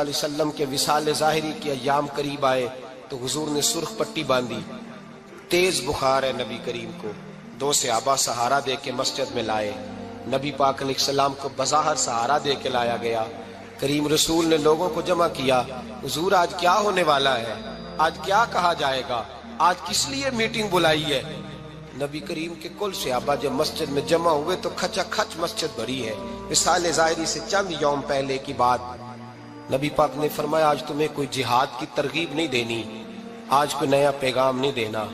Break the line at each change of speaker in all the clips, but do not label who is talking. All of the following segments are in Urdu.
علیہ وسلم کے وصال ظاہری کے ایام قریب آئے تو حضور نے سرخ پٹی باندھی، تیز بخار ہے نبی کریم کو، 2 صحابہ سہارا دے کے مسجد میں لائے، نبی پاک علیہ السلام کو بظاہر سہارا دے کے لایا گیا۔ کریم رسول نے لوگوں کو جمع کیا، حضور آج کیا ہونے والا ہے، آج کیا کہا جائے گا، آج کس لیے میٹنگ بلائی ہے؟ نبی کریم کے کل صحابہ جب مسجد میں جمع ہوئے تو کھچا کھچ مسجد بھری ہے۔ وصال ظاہری سے چند یوم پہلے کی بات، نبی پاک نے فرمایا آج تمہیں کوئی جہاد کی ترغیب نہیں دینی، آج کوئی نیا پیغام نہیں دینا،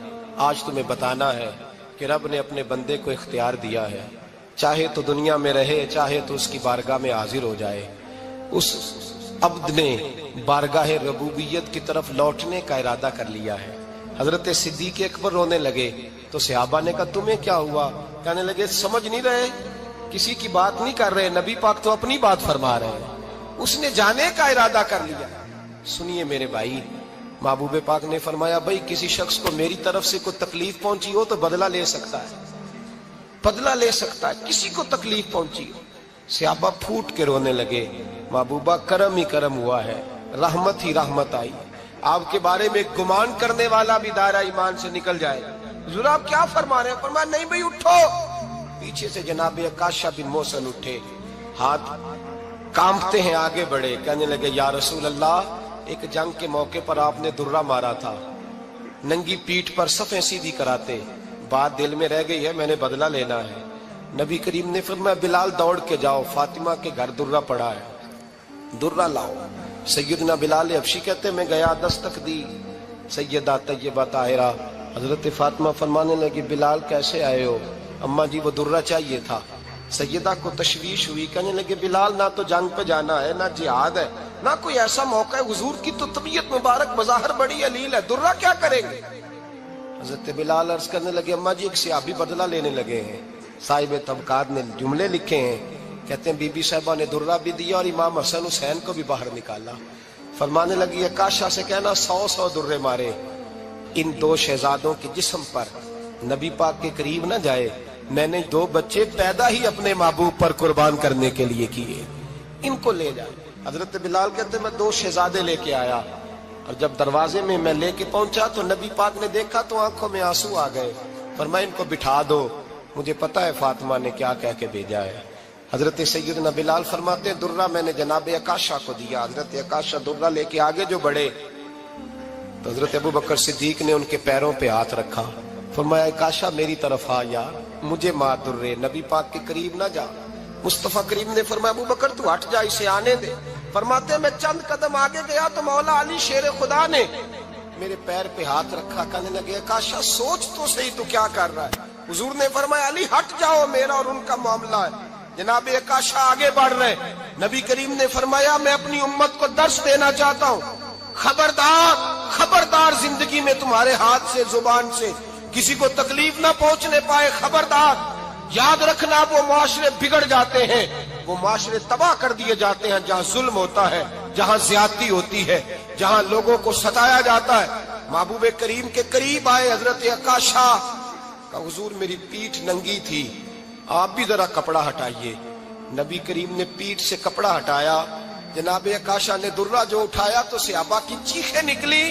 آج تمہیں بتانا ہے کہ رب نے اپنے بندے کو اختیار دیا ہے، چاہے تو دنیا میں رہے، چاہے تو اس کی بارگاہ میں حاضر ہو جائے۔ اس عبد نے بارگاہ ربوبیت کی طرف لوٹنے کا ارادہ کر لیا ہے۔ حضرت صدیق اکبر رونے لگے تو صحابہ نے کہا تمہیں کیا ہوا؟ کہنے لگے سمجھ نہیں رہے، کسی کی بات نہیں کر رہے، نبی پاک تو اپنی بات فرما رہے ہیں، اس نے جانے کا ارادہ کر لیا۔ سنیے میرے بھائی، محبوب پاک نے فرمایا بھائی کسی شخص کو میری طرف سے کوئی تکلیف پہنچی ہو تو بدلہ لے سکتا ہے، بدلہ لے سکتا ہے، کسی کو تکلیف پہنچی ہو۔ صحابہ پھوٹ کے رونے لگے، محبوبہ کرم ہی کرم ہوا ہے، رحمت ہی رحمت آئی، آپ کے بارے میں گمان کرنے والا بھی دائرہ ایمان سے نکل جائے۔ حضور آپ کیا فرما رہے ہیں؟ فرمایا نہیں بھائی اٹھو۔ پیچھے سے جناب عکاشہ بن محصن اٹھے، ہاتھ کانپتے ہیں، آگے بڑھے، کہنے لگے یا رسول اللہ، ایک جنگ کے موقع پر آپ نے درہ مارا تھا، ننگی پیٹھ پر صفیں سیدھی کراتے، بات دل میں رہ گئی ہے، میں نے بدلہ لینا ہے۔ نبی کریم نے فرمایا بلال دوڑ کے جاؤ، فاطمہ کے گھر درہ پڑا ہے، درہ لاؤ۔ سیدنا بلال حبشی کہتے میں گیا، دستک دی سیدہ طیبہ طاہرہ، حضرت فاطمہ فرمانے لگی بلال کیسے آئے ہو؟ اماں جی وہ درہ چاہیے تھا۔ سیدہ کو تشویش ہوئی، کہنے لگے بلال نہ تو جنگ پہ جانا ہے، نہ جہاد ہے، نہ کوئی ایسا موقع ہے، حضور کی تو طبیعت مبارک بظاہر بڑی علیل ہے، درہ کیا کریں گے؟ حضرت بلال عرض کرنے لگے اماں جی ایک صحابی بدلہ لینے لگے ہیں، صاحب طبقات نے جملے لکھے ہیں، کہتے ہیں بی بی صاحبہ نے درہ بھی دیا اور امام حسن حسین کو بھی باہر نکالا۔ فرمانے لگی عکاشہ سے کہنا 100 درے مارے، ان 2 شہزادوں کے جسم پر نبی پاک کے قریب نہ جائے، میں نے 2 بچے پیدا ہی اپنے محبوب پر قربان کرنے کے لیے کیے، ان کو لے جائے۔ حضرت بلال کہتے ہیں میں 2 شہزادے لے کے آیا، اور جب دروازے میں میں لے کے پہنچا تو نبی پاک نے دیکھا تو آنکھوں میں آنسو آ گئے، فرمایا ان کو بٹھا دو، مجھے پتا ہے فاطمہ نے کیا کہہ کے بھیجا ہے۔ حضرت سیدنا بلال فرماتے ہیں درہ میں نے جناب عکاشہ کو دیا، حضرت عکاشہ درہ لے کے آگے جو بڑھے تو حضرت ابو بکر صدیق نے ان کے پیروں پہ ہاتھ رکھا، فرمایا عکاشہ میری طرف آ یار، مجھے مار درے، نبی پاک کے قریب نہ جا۔ مصطفیٰ کریم نے فرمایا ابو بکر تو ہٹ جا، اسے آنے دے۔ فرماتے ہیں میں چند قدم آگے گیا تو مولا علی شیر خدا نے میرے پیر پہ ہاتھ رکھا، کہنے لگے عکاشہ سوچ تو صحیح تو کیا کر رہا ہے؟ حضور نے فرمایا علی ہٹ جاؤ، میرا اور ان کا معاملہ ہے۔ جناب عکاشہ آگے بڑھ رہے، نبی کریم نے فرمایا میں اپنی امت کو درس دینا چاہتا ہوں، خبردار خبردار زندگی میں تمہارے ہاتھ سے زبان سے کسی کو تکلیف نہ پہنچنے پائے، خبردار یاد رکھنا وہ معاشرے بگڑ جاتے ہیں، وہ معاشرے تباہ کر دیے جاتے ہیں جہاں ظلم ہوتا ہے، جہاں زیادتی ہوتی ہے، جہاں لوگوں کو ستایا جاتا ہے۔ محبوب کریم کے قریب آئے حضرت عکاشہ کہ حضور میری پیٹھ ننگی تھی، آپ بھی ذرا کپڑا ہٹائیے۔ نبی کریم نے پیٹھ سے کپڑا ہٹایا، جناب عکاشہ نے درہ جو اٹھایا تو صحابہ کی چیخیں نکلی،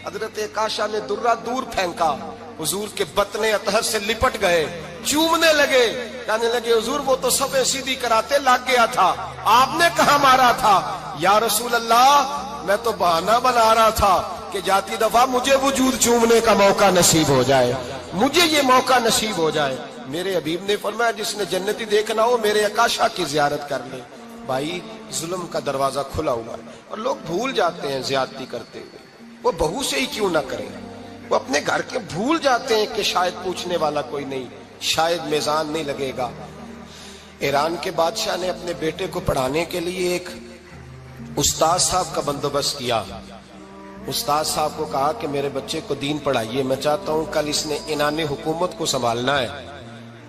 حضرت عکاشہ نے درہ دور پھینکا، حضور کے بطن اطہر سے لپٹ گئے، چومنے لگے، کہنے لگے حضور وہ تو صفیں سیدھی کراتے لگ گیا تھا، آپ نے کہاں مارا تھا؟ یا رسول اللہ میں تو بہانہ بنا رہا تھا کہ جاتی دفعہ مجھے وجود چومنے کا موقع نصیب ہو جائے، مجھے یہ موقع نصیب ہو جائے۔ میرے حبیب نے فرمایا جس نے جنتی دیکھنا ہو میرے عکاشہ کی زیارت کر لے۔ بھائی ظلم کا دروازہ کھلا ہوا ہے اور لوگ بھول جاتے ہیں زیادتی کرتے ہوئے، وہ بہو سے ہی کیوں نہ کریں، وہ اپنے گھر کے بھول جاتے ہیں کہ شاید پوچھنے والا کوئی نہیں، شاید میزان نہیں لگے گا۔ ایران کے بادشاہ نے اپنے بیٹے کو پڑھانے کے لیے ایک استاد صاحب کا بندوبست کیا۔ استاد صاحب کو کہا کہ میرے بچے کو دین پڑھائیے، میں چاہتا ہوں کل اس نے عنان حکومت کو سنبھالنا ہے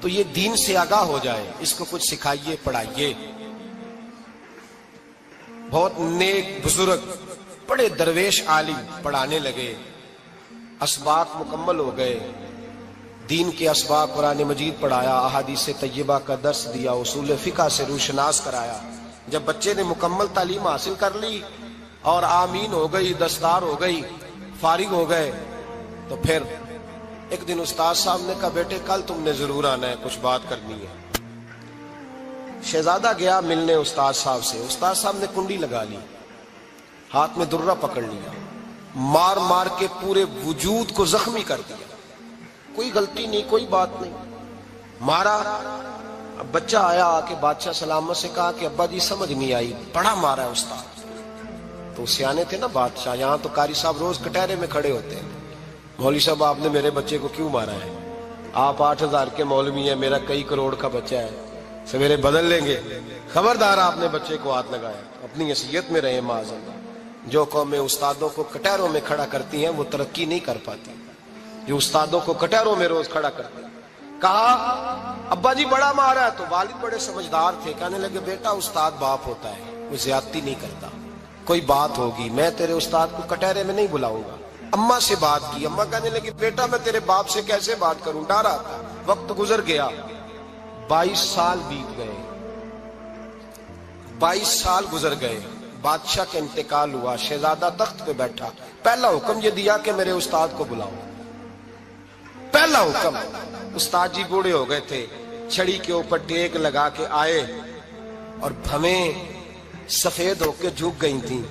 تو یہ دین سے آگاہ ہو جائے، اس کو کچھ سکھائیے پڑھائیے۔ بہت نیک بزرگ بڑے درویش عالم پڑھانے لگے، اسباق مکمل ہو گئے، دین کے اسباق قرآن مجید پڑھایا، احادیث طیبہ کا درس دیا، اصول فقہ سے روشناس کرایا۔ جب بچے نے مکمل تعلیم حاصل کر لی اور آمین ہو گئی، دستار ہو گئی، فارغ ہو گئے، تو پھر ایک دن استاد صاحب نے کہا بیٹے کل تم نے ضرور آنا ہے، کچھ بات کرنی ہے۔ شہزادہ گیا ملنے استاد صاحب سے، استاد صاحب نے کنڈی لگا لی، ہاتھ میں درہ پکڑ لیا، مار مار کے پورے وجود کو زخمی کر دیا، کوئی غلطی نہیں، کوئی بات نہیں، مارا۔ اب بچہ آیا آ کے بادشاہ سلامت سے کہا کہ ابا جی سمجھ نہیں آئی، بڑا مارا ہے استاد۔ تو سیانے تھے نا بادشاہ، یہاں تو قاری صاحب روز کٹہرے میں کھڑے ہوتے ہیں، مولوی صاحب آپ نے میرے بچے کو کیوں مارا ہے؟ آپ 8,000 کے مولوی ہیں، میرا کئی کروڑ کا بچہ ہے، سویرے بدل لیں گے، خبردار آپ نے بچے کو ہاتھ لگایا، اپنی حیثیت میں رہے معاذ اللہ۔ جو قومیں استادوں کو کٹہروں میں کھڑا کرتی ہیں وہ ترقی نہیں کر پاتی، جو استادوں کو کٹہروں میں روز کھڑا کرتے ہیں۔ کہا ابا جی بڑا مارا ہے، تو والد بڑے سمجھدار تھے، کہنے لگے بیٹا استاد باپ ہوتا ہے، وہ زیادتی نہیں کرتا، کوئی بات ہوگی، میں تیرے استاد کو کٹہرے میں نہیں بلاؤں گا۔ اماں سے بات کی، اماں کہنے لگی بیٹا میں تیرے باپ سے کیسے بات کروں، ڈرا تھا۔ وقت گزر گیا، 22 سال بیت گئے، 22 سال گزر گئے، بادشاہ کا انتقال ہوا، شہزادہ تخت پہ بیٹھا، پہلا حکم یہ دیا کہ میرے استاد کو بلاؤ، پہلا حکم۔ استاد جی بوڑھے ہو گئے تھے، چھڑی کے اوپر ٹیک لگا کے آئے اور بھویں سفید ہو کے جھک گئی تھیں،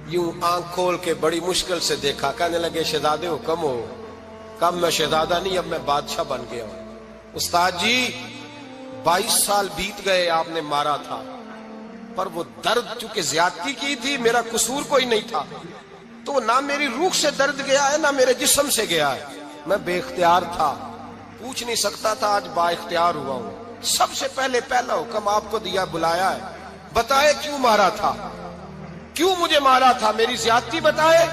یوں آنکھ کھول کے بڑی مشکل سے دیکھا، کہنے لگے شہزادے حکم ہو۔ کب میں شہزادہ نہیں، اب میں بادشاہ بن گیا ہوں۔ استاد جی 22 سال بیت گئے، آپ نے مارا تھا، پر وہ درد چونکہ زیادتی کی تھی، میرا قصور کوئی نہیں تھا، تو نہ میری روح سے درد گیا ہے نہ میرے جسم سے گیا ہے، میں بے اختیار تھا، پوچھ نہیں سکتا تھا، آج با اختیار ہوا ہوں۔ سب سے پہلے پہلا حکم آپ کو دیا، بلایا ہے، بتائے کیوں مارا تھا، کیوں مجھے مارا تھا، میری زیادتی بتائے۔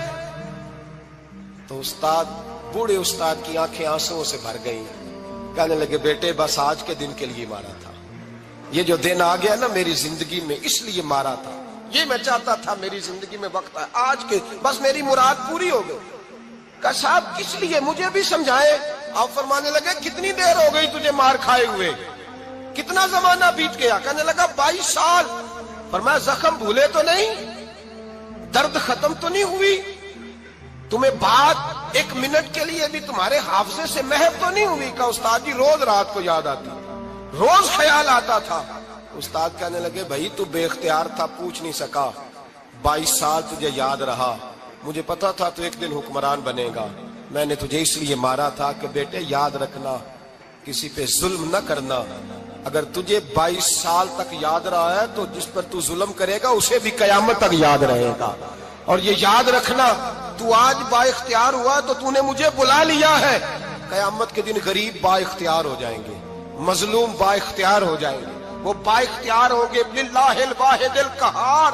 تو استاد، بوڑھے استاد کی آنکھیں آنسوں سے بھر گئی، کہنے لگے بیٹے بس آج کے دن کے لیے مارا تھا، یہ جو دن آ گیا نا میری زندگی میں اس لیے مارا تھا، یہ میں چاہتا تھا میری زندگی میں وقت آئے، آج کے بس میری مراد پوری ہو گئی۔ کہا صاحب کس لیے، مجھے بھی سمجھائے۔ آپ فرمانے لگے کتنی دیر ہو گئی تجھے مار کھائے ہوئے، کتنا زمانہ بیت گیا؟ کہنے لگا 22 سال۔ فرمایا زخم بھولے تو نہیں، درد ختم تو نہیں ہوئی، تمہیں بات 1 منٹ کے لیے بھی تمہارے حافظے سے محو تو نہیں ہوئی؟ کہا استاد جی روز رات کو یاد آتی، روز خیال آتا تھا۔ استاد کہنے لگے بھائی تو بے اختیار تھا، پوچھ نہیں سکا، 22 سال تجھے یاد رہا، مجھے پتا تھا تو ایک دن حکمران بنے گا، میں نے تجھے اس لیے مارا تھا کہ بیٹے یاد رکھنا، کسی پہ ظلم نہ کرنا، اگر تجھے 22 سال تک یاد رہا ہے تو جس پر تو ظلم کرے گا اسے بھی قیامت تک یاد رہے گا، اور یہ یاد رکھنا تو آج با اختیار ہوا تو تو نے مجھے بلا لیا ہے، قیامت کے دن غریب با اختیار ہو جائیں گے، مظلوم با اختیار ہو جائیں گے، وہ با اختیار ہوں گے، للہ الواحد القہار،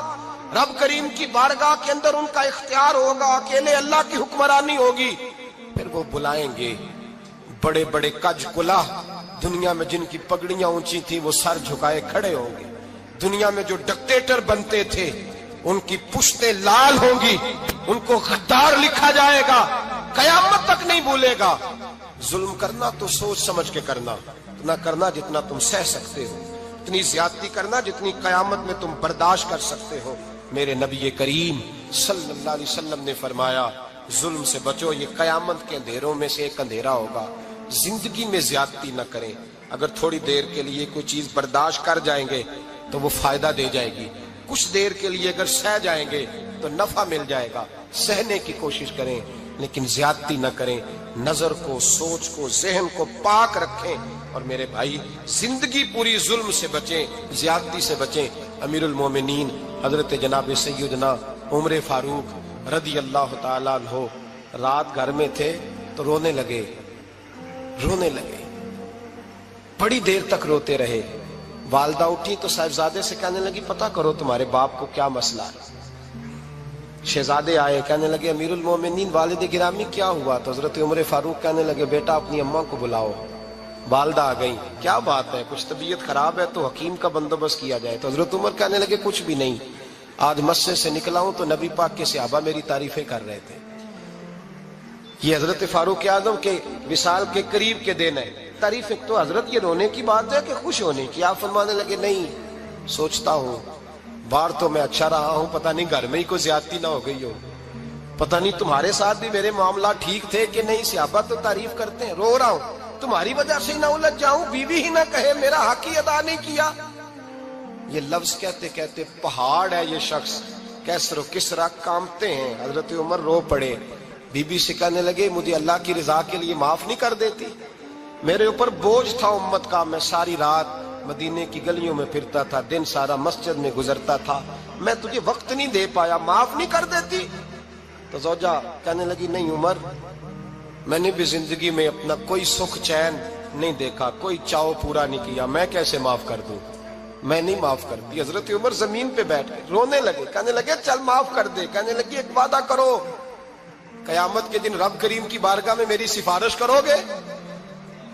رب کریم کی بارگاہ کے اندر ان کا اختیار ہوگا، اکیلے اللہ کی حکمرانی ہوگی، پھر وہ بلائیں گے بڑے بڑے کج کلاہ، دنیا میں جن کی پگڑیاں اونچی تھی وہ سر جھکائے کھڑے ہوں گے، دنیا میں جو ڈکٹیٹر بنتے تھے ان کی پشتیں لال ہوں گی، ان کو غدار لکھا جائے گا، قیامت تک نہیں بھولے گا۔ ظلم کرنا تو سوچ سمجھ کے کرنا، اتنا کرنا جتنا تم سہ سکتے ہو، اتنی زیادتی کرنا جتنی قیامت میں تم برداشت کر سکتے ہو۔ میرے نبی کریم صلی اللہ علیہ وسلم نے فرمایا ظلم سے بچو، یہ قیامت کے اندھیروں میں سے ایک اندھیرا ہوگا، زندگی میں زیادتی نہ کریں، اگر تھوڑی دیر کے لیے کوئی چیز برداشت کر جائیں گے تو وہ فائدہ دے جائے گی، کچھ دیر کے لیے اگر سہ جائیں گے تو نفع مل جائے گا، سہنے کی کوشش کریں لیکن زیادتی نہ کریں، نظر کو، سوچ کو، ذہن کو پاک رکھیں، اور میرے بھائی زندگی پوری ظلم سے بچیں، زیادتی سے بچیں۔ امیر المومنین حضرت جناب سیدنا عمر فاروق رضی اللہ تعالیٰ عنہ رات گھر میں تھے تو رونے لگے، بڑی دیر تک روتے رہے، والدہ اٹھی تو صاحبزادے سے کہنے لگی پتہ کرو تمہارے باپ کو کیا مسئلہ ہے۔ شہزادے آئے، کہنے لگے امیر المومنین والد گرامی کیا ہوا؟ تو حضرت عمر فاروق کہنے لگے بیٹا اپنی اماں کو بلاؤ۔ والدہ آ گئی، کیا بات ہے، کچھ طبیعت خراب ہے تو حکیم کا بندوبست کیا جائے۔ تو حضرت عمر کہنے لگے کچھ بھی نہیں، آج مسجد سے نکلا ہوں تو نبی پاک کے صحابہ میری تعریفیں کر رہے تھے۔ یہ حضرت فاروق اعظم کے وصال کے قریب کے دن ہے، تعریفیں تو حضرت یہ رونے کی بات ہے کہ خوش ہونے کی؟ آپ فرمانے لگے نہیں، سوچتا ہوں باہر تو میں اچھا رہا ہوں، پتہ نہیں گھر میں ہی کوئی زیادتی نہ ہو گئی ہو، پتہ نہیں تمہارے ساتھ بھی میرے معاملات ٹھیک تھے کہ نہیں۔ صحابہ تو تعریف کرتے ہیں، رو رہا ہوں تمہاری وجہ سے نہ الجھ جاؤں، بیوی ہی نہ کہے میرا حق ہی ادا نہیں کیا۔ یہ لفظ کہتے کہتے پہاڑ ہے یہ شخص، کیسر و کسرا کانپتے ہیں۔ حضرت عمر رو پڑے، بی بی سے کہنے لگے مجھے اللہ کی رضا کے لیے معاف نہیں کر دیتی؟ میرے اوپر بوجھ تھا امت کا، میں ساری رات مدینے کی گلیوں میں پھرتا تھا، دن سارا مسجد میں گزرتا تھا، میں تجھے وقت نہیں دے پایا، معاف نہیں کر دیتی؟ تو زوجہ کہنے لگی نہیں عمر، میں نے بھی زندگی میں اپنا کوئی سکھ چین نہیں دیکھا، کوئی چاؤ پورا نہیں کیا، میں کیسے معاف کر دوں؟ میں نہیں معاف کرتی۔ حضرت عمر زمین پہ بیٹھ گئے، رونے لگے، کہنے لگے چل معاف کر دے۔ کہنے لگی ایک وعدہ کرو، قیامت کے دن رب کریم کی بارگاہ میں میری سفارش کرو گے؟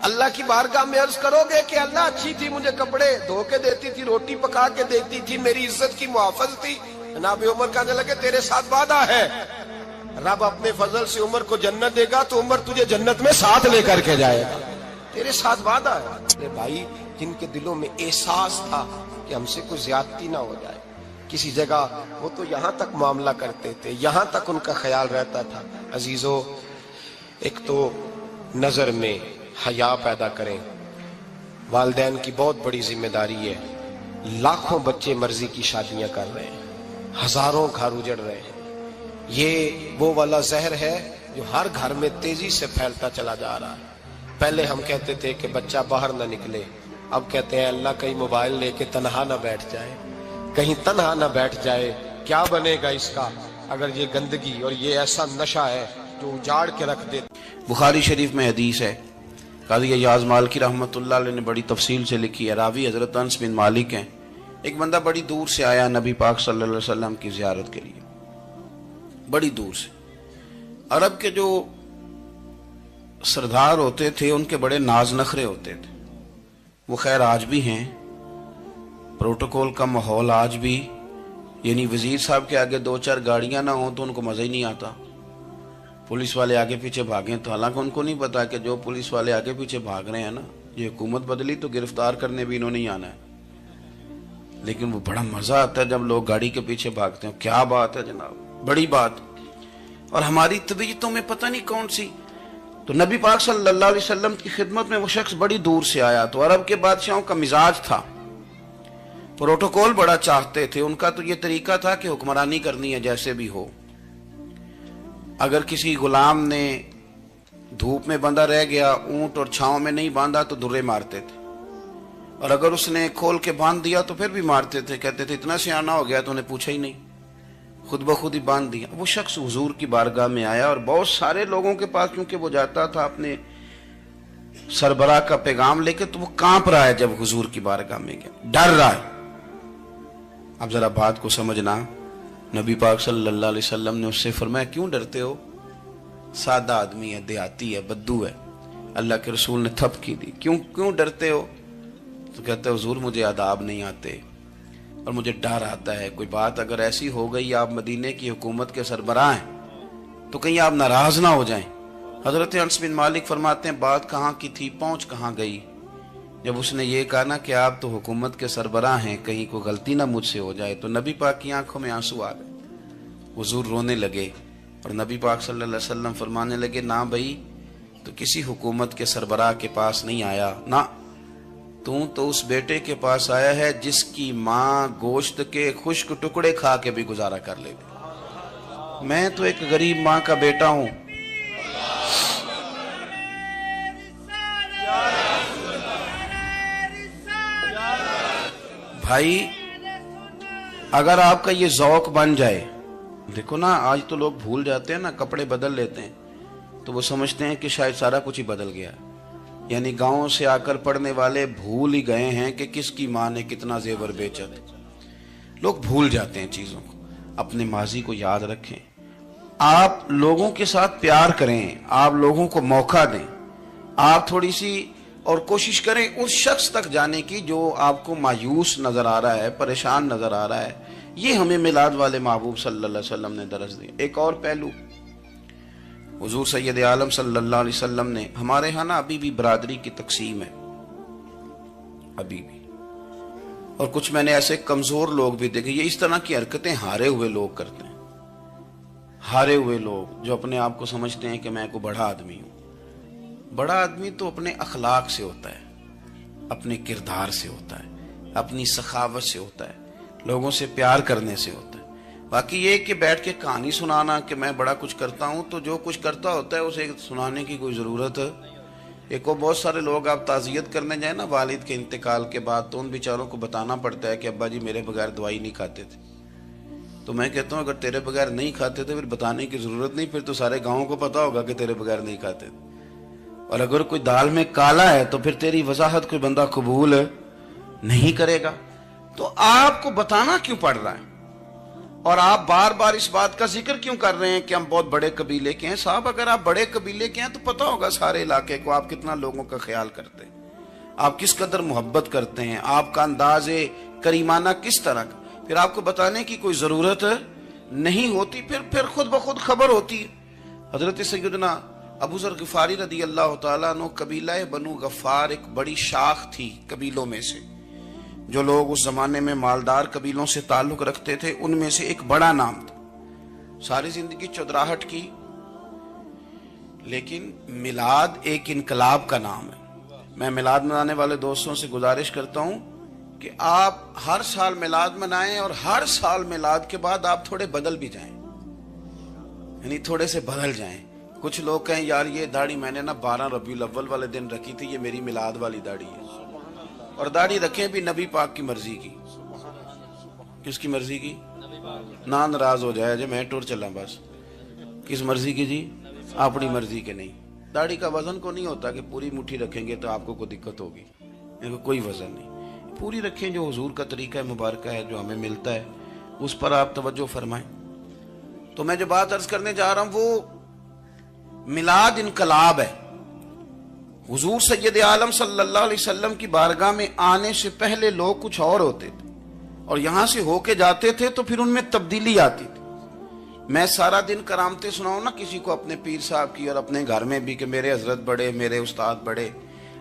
اللہ کی بارگاہ میں عرض کرو گے کہ اللہ اچھی تھی، مجھے کپڑے دھو کے دیتی تھی، روٹی پکا کے دیتی تھی، میری عزت کی محافظ تھی؟ جناب عمر کہنے لگے تیرے ساتھ وعدہ ہے، رب اپنے فضل سے عمر کو جنت دے گا تو عمر تجھے جنت میں ساتھ لے کر کے جائے گا، تیرے ساتھ وعدہ ہے۔ میرے بھائی جن کے دلوں میں احساس تھا کہ ہم سے کوئی زیادتی نہ ہو جائے کسی جگہ، وہ تو یہاں تک معاملہ کرتے تھے، یہاں تک ان کا خیال رہتا تھا۔ عزیزو، ایک تو نظر میں حیا پیدا کریں، والدین کی بہت بڑی ذمہ داری ہے۔ لاکھوں بچے مرضی کی شادیاں کر رہے ہیں، ہزاروں گھر اجڑ رہے ہیں، یہ وہ والا زہر ہے جو ہر گھر میں تیزی سے پھیلتا چلا جا رہا ہے۔ پہلے ہم کہتے تھے کہ بچہ باہر نہ نکلے، اب کہتے ہیں اللہ کہیں موبائل لے کے تنہا نہ بیٹھ جائے، کہیں تنہا نہ بیٹھ جائے، کیا بنے گا اس کا اگر یہ گندگی اور یہ ایسا نشہ ہے جو اجاڑ کے رکھ دے۔
بخاری شریف میں حدیث ہے، قاضی ایاز مالکی رحمۃ اللہ علیہ نے بڑی تفصیل سے لکھی ہے، راوی حضرت انس بن مالک ہیں۔ ایک بندہ بڑی دور سے آیا نبی پاک صلی اللہ علیہ وسلم کی زیارت کے لیے، بڑی دور سے۔ عرب کے جو سردار ہوتے تھے ان کے بڑے ناز نخرے ہوتے تھے، وہ خیر آج بھی ہیں، پروٹوکول کا ماحول آج بھی، یعنی وزیر صاحب کے آگے دو چار گاڑیاں نہ ہوں تو ان کو مزہ ہی نہیں آتا، پولیس والے آگے پیچھے بھاگیں تو حالانکہ ان کو نہیں پتا کہ جو پولیس والے آگے پیچھے بھاگ رہے ہیں نا، یہ حکومت بدلی تو گرفتار کرنے بھی انہوں نے آنا ہے، لیکن وہ بڑا مزہ آتا ہے جب لوگ گاڑی کے پیچھے بھاگتے ہیں۔ کیا بات ہے جناب، بڑی بات۔ اور ہماری طبیعتوں میں پتہ نہیں کون سی، تو نبی پاک صلی اللہ علیہ وسلم کی خدمت میں وہ شخص بڑی دور سے آیا، تو عرب کے بادشاہوں کا مزاج تھا، پروٹوکول بڑا چاہتے تھے، ان کا تو یہ طریقہ تھا کہ حکمرانی کرنی ہے جیسے بھی ہو۔ اگر کسی غلام نے دھوپ میں بندھا رہ گیا، اونٹ اور چھاؤں میں نہیں باندھا تو درے مارتے تھے، اور اگر اس نے کھول کے باندھ دیا تو پھر بھی مارتے تھے، کہتے تھے اتنا سیانا ہو گیا تو انہیں پوچھا ہی نہیں، خود بخود ہی باندھ دیا۔ وہ شخص حضور کی بارگاہ میں آیا اور بہت سارے لوگوں کے پاس کیونکہ وہ جاتا تھا اپنے سربراہ کا پیغام لے کے، تو وہ کانپ رہا ہے جب حضور کی بارگاہ میں گیا، ڈر رہا ہے۔ اب ذرا بات کو سمجھنا، نبی پاک صلی اللہ علیہ وسلم نے اس سے فرمایا کیوں ڈرتے ہو؟ سادہ آدمی ہے، دیہاتی ہے، بدو ہے۔ اللہ کے رسول نے تھپ کی دی، کیوں ڈرتے ہو؟ تو کہتا ہے حضور مجھے آداب نہیں آتے اور مجھے ڈر آتا ہے، کوئی بات اگر ایسی ہو گئی، آپ مدینے کی حکومت کے سربراہ ہیں، تو کہیں آپ ناراض نہ ہو جائیں۔ حضرت انس بن مالک فرماتے ہیں بات کہاں کی تھی، پہنچ کہاں گئی؟ جب اس نے یہ کہا نا کہ آپ تو حکومت کے سربراہ ہیں، کہیں کوئی غلطی نہ مجھ سے ہو جائے، تو نبی پاک کی آنکھوں میں آنسو آ گئے، حضور رونے لگے، اور نبی پاک صلی اللہ علیہ وسلم فرمانے لگے نہ بھائی، تو کسی حکومت کے سربراہ کے پاس نہیں آیا، نہ تو اس بیٹے کے پاس آیا ہے جس کی ماں گوشت کے خشک ٹکڑے کھا کے بھی گزارا کر لے گی۔ میں تو ایک غریب ماں کا بیٹا ہوں۔ بھائی اگر آپ کا یہ ذوق بن جائے، دیکھو نا آج تو لوگ بھول جاتے ہیں نا، کپڑے بدل لیتے ہیں تو وہ سمجھتے ہیں کہ شاید سارا کچھ ہی بدل گیا، یعنی گاؤں سے آ کر پڑھنے والے بھول ہی گئے ہیں کہ کس کی ماں نے کتنا زیور بیچا تھا۔ لوگ بھول جاتے ہیں چیزوں کو، اپنے ماضی کو یاد رکھیں، آپ لوگوں کے ساتھ پیار کریں، آپ لوگوں کو موقع دیں، آپ تھوڑی سی اور کوشش کریں اس شخص تک جانے کی جو آپ کو مایوس نظر آ رہا ہے، پریشان نظر آ رہا ہے۔ یہ ہمیں میلاد والے محبوب صلی اللہ علیہ وسلم نے درس دیا۔ ایک اور پہلو، حضور سید عالم صلی اللہ علیہ وسلم نے، ہمارے ہاں نا ابھی بھی برادری کی تقسیم ہے، ابھی بھی، اور کچھ میں نے ایسے کمزور لوگ بھی دیکھے. یہ اس طرح کی حرکتیں ہارے ہوئے لوگ کرتے ہیں. ہارے ہوئے لوگ جو اپنے آپ کو سمجھتے ہیں کہ میں کوئی بڑا آدمی ہوں. بڑا آدمی تو اپنے اخلاق سے ہوتا ہے, اپنے کردار سے ہوتا ہے, اپنی سخاوت سے ہوتا ہے, لوگوں سے پیار کرنے سے ہوتا ہے. باقی یہ کہ بیٹھ کے کہانی سنانا کہ میں بڑا کچھ کرتا ہوں, تو جو کچھ کرتا ہوتا ہے اسے سنانے کی کوئی ضرورت ہے. ایک اور بہت سارے لوگ آپ تعزیت کرنے جائیں نا والد کے انتقال کے بعد, تو ان بیچاروں کو بتانا پڑتا ہے کہ ابا جی میرے بغیر دوائی نہیں کھاتے تھے. تو میں کہتا ہوں اگر تیرے بغیر نہیں کھاتے تھے پھر بتانے کی ضرورت نہیں, پھر تو سارے گاؤں کو پتا ہوگا کہ تیرے بغیر نہیں کھاتے تھے. اور اگر کوئی دال میں کالا ہے تو پھر تیری وضاحت کوئی بندہ قبول نہیں کرے گا. تو آپ کو بتانا کیوں پڑ رہا ہے, اور آپ بار بار اس بات کا ذکر کیوں کر رہے ہیں کہ ہم بہت بڑے قبیلے کے ہیں؟ صاحب اگر آپ بڑے قبیلے کے ہیں تو پتا ہوگا سارے علاقے کو آپ کتنا لوگوں کا خیال کرتے ہیں, آپ کس قدر محبت کرتے ہیں, آپ کا انداز کریمانہ کس طرح کا. پھر آپ کو بتانے کی کوئی ضرورت نہیں ہوتی, پھر خود بخود خبر ہوتی. حضرت سیدنا ابو ذر غفاری رضی اللہ تعالیٰ عنہ, قبیلہ بنو غفار ایک بڑی شاخ تھی قبیلوں میں سے. جو لوگ اس زمانے میں مالدار قبیلوں سے تعلق رکھتے تھے ان میں سے ایک بڑا نام تھا. ساری زندگی چودراہٹ کی, لیکن میلاد ایک انقلاب کا نام ہے. میں میلاد منانے والے دوستوں سے گزارش کرتا ہوں کہ آپ ہر سال میلاد منائیں, اور ہر سال میلاد کے بعد آپ تھوڑے بدل بھی جائیں, یعنی تھوڑے سے بدل جائیں. کچھ لوگ کہیں یار یہ داڑھی میں نے نا 12 ربیع الاول والے دن رکھی تھی, یہ میری میلاد والی داڑھی ہے. اور داڑھی رکھیں بھی نبی پاک کی مرضی کی. کس کی مرضی کی؟ نہ ناراض ہو جائے جی میں ٹور چلا بس. کس مرضی کی جی؟ اپنی مرضی کے نہیں. داڑھی کا وزن کو نہیں ہوتا کہ پوری مٹھی رکھیں گے تو آپ کو کوئی دقت ہوگی, کوئی وزن نہیں. پوری رکھیں, جو حضور کا طریقہ مبارکہ ہے جو ہمیں ملتا ہے اس پر آپ توجہ فرمائیں. تو میں جو بات عرض کرنے جا رہا ہوں وہ میلاد انقلاب ہے. حضور سید عالم صلی اللہ علیہ وسلم کی بارگاہ میں آنے سے پہلے لوگ کچھ اور ہوتے تھے, اور یہاں سے ہو کے جاتے تھے تو پھر ان میں تبدیلی آتی تھی. میں سارا دن کرامتیں سناؤں نا کسی کو اپنے پیر صاحب کی, اور اپنے گھر میں بھی کہ میرے حضرت بڑے, میرے استاد بڑے,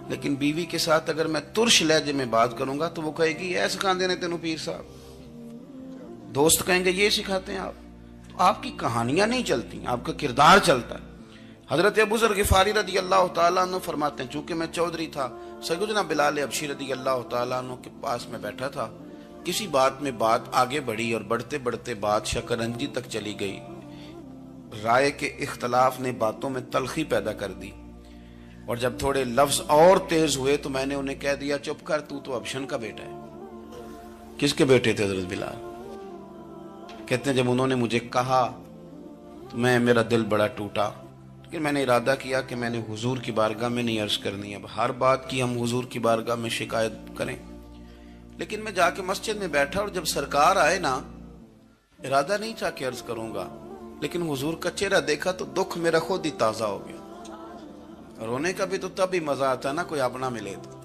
لیکن بیوی کے ساتھ اگر میں ترش لہجے میں بات کروں گا تو وہ کہے گی یہ سکھاندے نے تینوں پیر صاحب. دوست کہیں گے یہ سکھاتے ہیں آپ. تو آپ کی کہانیاں نہیں چلتی, آپ کا کردار چلتا ہے. حضرت ابو ذر غفاری رضی اللہ تعالیٰ عنہ فرماتے ہیں چونکہ میں چودھری تھا, سیدنا بلال حبشی رضی اللہ تعالیٰ عنہ کے پاس میں بیٹھا تھا. کسی بات میں بات آگے بڑھی اور بڑھتے بڑھتے بات شکنجی تک چلی گئی. رائے کے اختلاف نے باتوں میں تلخی پیدا کر دی, اور جب تھوڑے لفظ اور تیز ہوئے تو میں نے انہیں کہہ دیا چپ کر, تو ابشن کا بیٹا ہے. کس کے بیٹے تھے حضرت بلال؟ کہتے ہیں جب انہوں نے مجھے کہا تو میرا دل بڑا ٹوٹا, لیکن میں نے ارادہ کیا کہ میں نے حضور کی بارگاہ میں نہیں عرض کرنی. اب ہر بات کی ہم حضور کی بارگاہ میں شکایت کریں. لیکن میں جا کے مسجد میں بیٹھا, اور جب سرکار آئے نا, ارادہ نہیں تھا کہ عرض کروں گا, لیکن حضور کا چہرہ دیکھا تو دکھ میرا خود ہی تازہ ہو گیا. رونے کا بھی تو تب ہی مزہ آتا نا کوئی اپنا ملے تو.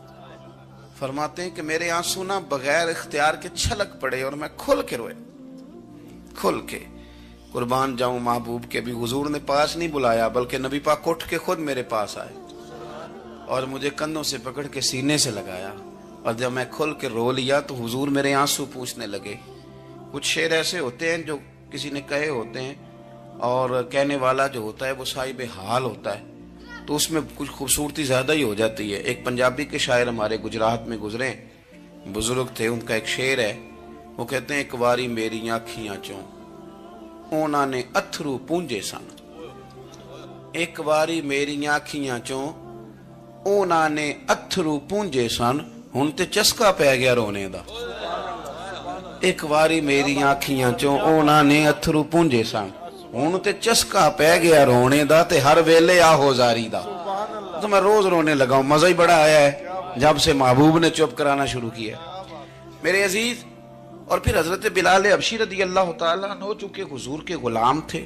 فرماتے ہیں کہ میرے آنسو نا بغیر اختیار کے چھلک پڑے, اور میں کھل کے روئے, کھل کے. قربان جاؤں محبوب کے بھی حضور نے پاس نہیں بلایا, بلکہ نبی پاک اٹھ کے خود میرے پاس آئے اور مجھے کندھوں سے پکڑ کے سینے سے لگایا. اور جب میں کھل کے رو لیا تو حضور میرے آنسو پوچھنے لگے. کچھ شعر ایسے ہوتے ہیں جو کسی نے کہے ہوتے ہیں, اور کہنے والا جو ہوتا ہے وہ صاحب حال ہوتا ہے, تو اس میں کچھ خوبصورتی زیادہ ہی ہو جاتی ہے. ایک پنجابی کے شاعر ہمارے گجرات میں گزرے, بزرگ تھے, ان کا ایک شعر ہے, وہ کہتے ہیں ایک واری میری آنکھیاں چوں اونا نے اتھرو پونجے سن. ایک واری میری آنکھیاں چوں اونا نے اتھرو پونجے سن, ہن تے چسکا پہ گیا رونے دا. ایک واری میری آنکھیاں چوں اونا نے اتھرو پونجے سن, ہن تے چسکا پہ گیا رونے دا, تے ہر ویلے آہو زاری دا. تو میں روز رونے لگا ہوں, مزہ ہی بڑا آیا ہے جب سے محبوب نے چپ کرانا شروع کیا میرے عزیز. اور پھر حضرت بلال حبشی رضی اللہ تعالیٰ عنہ چونکہ حضور کے غلام تھے,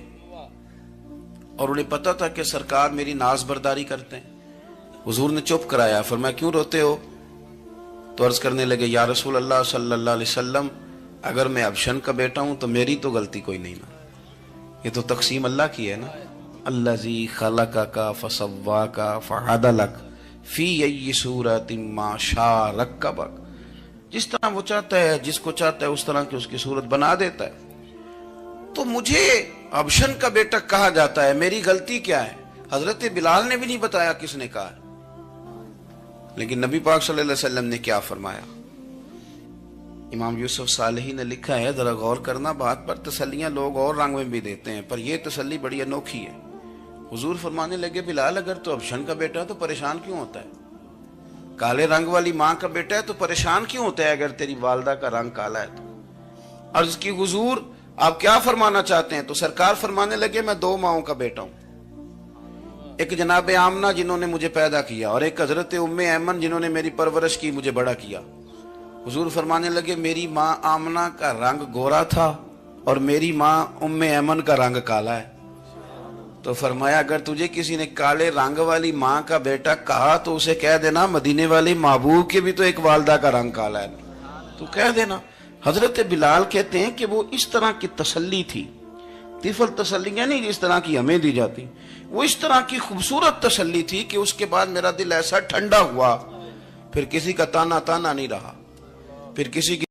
اور انہیں پتا تھا کہ سرکار میری ناز برداری کرتے ہیں, حضور نے چپ کرایا. فرمایا کیوں روتے ہو؟ تو عرض کرنے لگے یا رسول اللہ صلی اللہ علیہ وسلم, اگر میں ابشن کا بیٹا ہوں تو میری تو غلطی کوئی نہیں نا, یہ تو تقسیم اللہ کی ہے نا. الذی خلقک فسواک فعدلک فی ای صورت ما شاء رکبک. جس طرح وہ چاہتا ہے، جس کو چاہتا ہے اس طرح کی اس کی صورت بنا دیتا ہے. تو مجھے ابشن کا بیٹا کہا جاتا ہے، میری غلطی کیا ہے؟ حضرت بلال نے بھی نہیں بتایا کس نے کہا. لیکن نبی پاک صلی اللہ علیہ وسلم نے کیا فرمایا؟ امام یوسف صالحی نے لکھا ہے، ذرا غور کرنا بات پر، تسلیاں لوگ اور رنگ میں بھی دیتے ہیں پر یہ تسلی بڑی انوکھی ہے. حضور فرمانے لگے، بلال اگر تو ابشن کا بیٹا ہے تو پریشان کیوں ہوتا ہے؟ کالے رنگ والی ماں کا بیٹا ہے تو پریشان کیوں ہوتا ہے اگر تیری والدہ کا رنگ کالا ہے تو؟ عرض کی حضور آپ کیا فرمانا چاہتے ہیں؟ تو سرکار فرمانے لگے، میں دو ماؤں کا بیٹا ہوں، ایک جناب آمنہ جنہوں نے مجھے پیدا کیا اور ایک حضرت ام ایمن جنہوں نے میری پرورش کی، مجھے بڑا کیا. حضور فرمانے لگے، میری ماں آمنہ کا رنگ گورا تھا اور میری ماں ام ایمن کا رنگ کالا ہے. تو فرمایا اگر تجھے کسی نے کالے رنگ والی ماں کا بیٹا کہا تو اسے کہہ دینا مدینے والے محبوب کے بھی تو ایک والدہ کا رنگ کالا ہے، تو کہہ دینا. حضرت بلال کہتے ہیں کہ وہ اس طرح کی تسلی تھی، طفل تسلیاں نہیں جس طرح کی ہمیں دی جاتی، وہ اس طرح کی خوبصورت تسلی تھی کہ اس کے بعد میرا دل ایسا ٹھنڈا ہوا، پھر کسی کا تانا نہیں رہا، پھر کسی کی